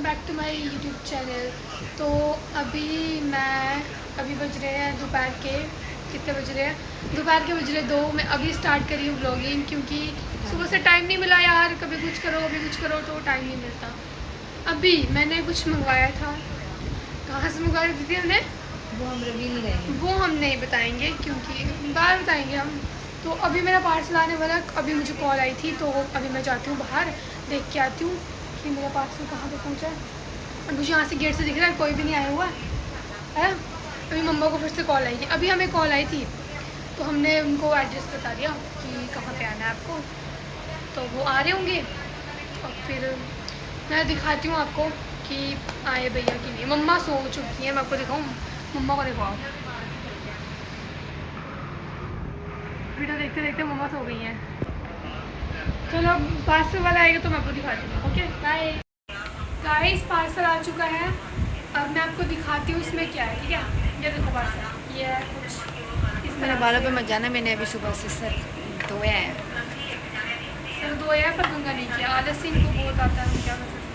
Welcome back to my YouTube channel. तो अभी बज रहे हैं दोपहर के, कितने बज रहे हैं? दोपहर के बज रहे 2। मैं अभी स्टार्ट करी हूँ ब्लॉगिंग, क्योंकि सुबह से टाइम नहीं मिला यार। कभी कुछ करो तो टाइम नहीं मिलता। अभी मैंने कुछ मंगवाया था। कहाँ से मंगवाई थी हमने? वो हम रिवील नहीं करेंगे, वो हम नहीं बताएंगे, क्योंकि बाहर बताएंगे हम। तो अभी मेरा पार्सल आने वाला, अभी मुझे कॉल आई थी, तो अभी मैं जाती हूँ बाहर, देख के आती हूँ कि मेरा पार्सल कहाँ पे पहुँचा है। और मुझे यहाँ से गेट से दिख रहा है कोई भी नहीं आया हुआ है। अभी मम्मा को फिर से कॉल आई थी, अभी हमें कॉल आई थी, तो हमने उनको एड्रेस बता दिया कि कहाँ पे आना है आपको। तो वो आ रहे होंगे और फिर मैं दिखाती हूँ आपको कि आए भैया कि नहीं। मम्मा सो चुकी हैं, मैं आपको दिखाऊँ, मम्मा को दिखाओ। वीडियो देखते देखते मम्मा सो गई हैं। चलो पार्सल वाला आएगा तो मैं आपको दिखाती हूँ। ओके बाय गाइस, पार्सल आ चुका है। अब मैं आपको दिखाती हूँ इसमें क्या है, ठीक है? ये देखो पार्सल, ये है कुछ इस मेरे बालों पे मत जाना। मैंने अभी सुबह से सर धोया है। सर धोया है पर गंगा नहीं किया। आलस इनको बहुत आता है, हम क्या कर सकते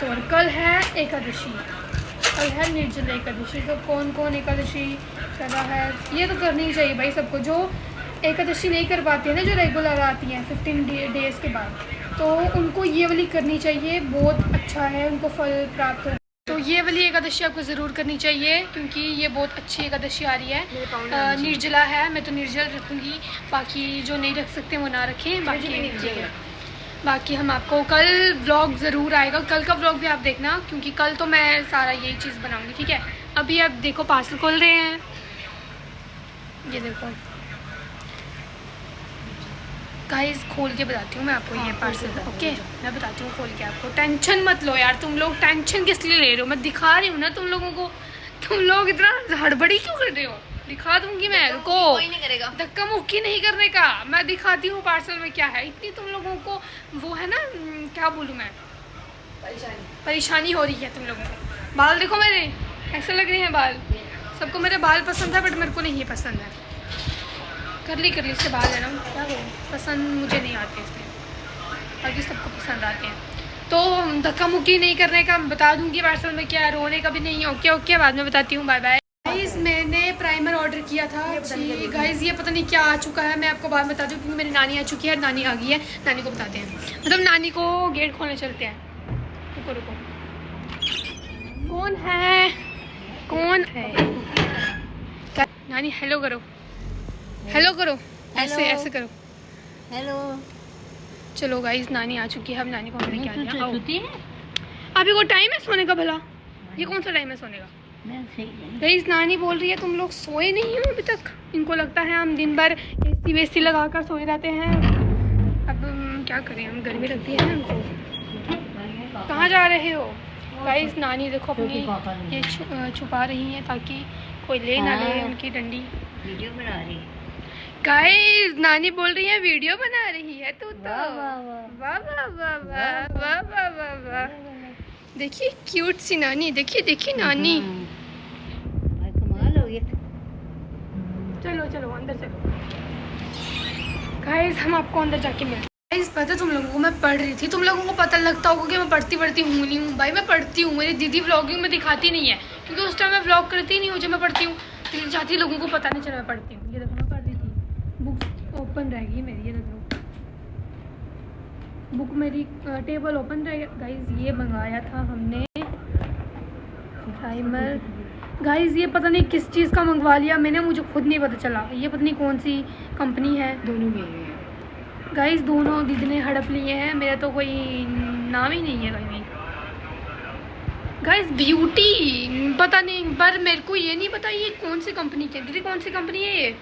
हैं। कल है एकादशी, कल है निर्जल एकादशी। तो कौन कौन एकादशी कर रहा है? ये तो करनी ही चाहिए भाई सबको। जो एकादशी नहीं कर पाती है ना, जो रेगुलर आती हैं 15 डेज़ के बाद, तो उनको ये वाली करनी चाहिए। बहुत अच्छा है, उनको फल प्राप्त हो। तो ये वाली एकादशी आपको ज़रूर करनी चाहिए, क्योंकि ये बहुत अच्छी एकादशी आ रही है। निर्जला है, मैं तो निर्जल रखूँगी। बाकी जो नहीं रख सकते वो ना रखें। बाकी हम आपको कल व्लॉग ज़रूर आएगा। कल का व्लॉग भी आप देखना, क्योंकि कल तो मैं सारा यही चीज़ बनाऊंगी, ठीक है? अभी आप देखो पार्सल खोल रहे हैं, ये देखो गाइस, खोल के बताती हूँ मैं आपको। ये पार्सल ओके, मैं बताती हूँ खोल के आपको। टेंशन मत लो यार, तुम लोग टेंशन किस लिए ले रहे हो? मैं दिखा रही हूँ ना तुम लोगों को। तुम लोग इतना हड़बड़ी क्यों कर रहे हो? दिखा दूंगी मैं, रुको। कोई नहीं करेगा, धक्का मुक्की नहीं करने का। मैं दिखाती हूँ पार्सल में क्या है। इतनी तुम लोगों को वो है ना, क्या बोलूँ मैं, परेशानी हो रही है तुम लोगों को। बाल देखो मेरे, ऐसे लग रहे हैं बाल। सबको मेरे बाल पसंद है, बट मेरे को नहीं ये पसंद है। करली से बाल है ना, क्या बोलूँ, पसंद मुझे नहीं आते इसलिए, बाकी सबको पसंद आते हैं। तो धक्का मुक्की नहीं करने का, बता दूँगी पार्सल में क्या है। रोने का भी नहीं। ओके बाद में बताती हूँ। Bye bye. गाइस, मैंने प्राइमर ऑर्डर किया था जी। गाइस, ये पता नहीं क्या आ चुका है, मैं आपको बाद में बता दूँ, क्योंकि मेरी नानी आ चुकी है। नानी आ गई है, नानी को बताते हैं, मतलब नानी को गेट खोलने चलते हैं। रुको कौन है नानी? हेलो करो, ऐसे करो। हेलो। चलो गाइस, नानी आ चुकी है। अब नानी को हमने क्या दिया? अभी को टाइम है सोने का भला? ये कौन सा टाइम है सोने का? गाइस, नानी बोल रही है तुम लोग सोए नहीं हो अभी तक। इनको लगता है हम दिन भर एसी वेसी लगा कर सोए रहते हैं। अब क्या करें, हम गर्मी लगती है ना हमको। कहाँ जा रहे हो? गाइस, नानी देखो अपनी ये छुपा रही हैं ताकि कोई ले ना ले उनकी डंडी। वीडियो बना रही है गाइस, नानी बोल रही है वीडियो बना रही है। तो वाह। देखिए क्यूट सी नानी, देखिए नानी। कमाल हो गया। चलो अंदर चलो। गाइस, हम आपको अंदर जाके मिलते हैं। गाइस, पता तुम लोगों को मैं पढ़ रही थी। तुम लोगों को पता लगता होगा कि मैं पढ़ती हूँ नहीं हूँ। भाई मैं पढ़ती हूँ। मेरी दीदी व्लॉगिंग में दिखाती नहीं है, क्योंकि उस टाइम मैं व्लॉग करती नहीं हूँ जब मैं पढ़ती हूँ। तो चाहती लोगों को पता नहीं चला मैं पढ़ती हूँ। ये देखो मैं पढ़ रही थी, बुक ओपन रहेगी मेरी। ये देखो बुक मेरी, टेबल ओपन रहेगा। गाइस, ये मंगाया था हमने प्राइमर। गाइस, ये पता नहीं किस चीज़ का मंगवा लिया मैंने, मुझे खुद नहीं पता चला। ये पता नहीं कौन सी कंपनी है। दोनों मेरे हैं गाइस, दोनों दीदी ने हड़प लिए हैं। मेरा तो कोई नाम ही नहीं है कहीं। गाइस, ब्यूटी पता नहीं, पर मेरे को ये नहीं पता ये कौन सी कंपनी की है। दीदी कौन सी कंपनी है ये?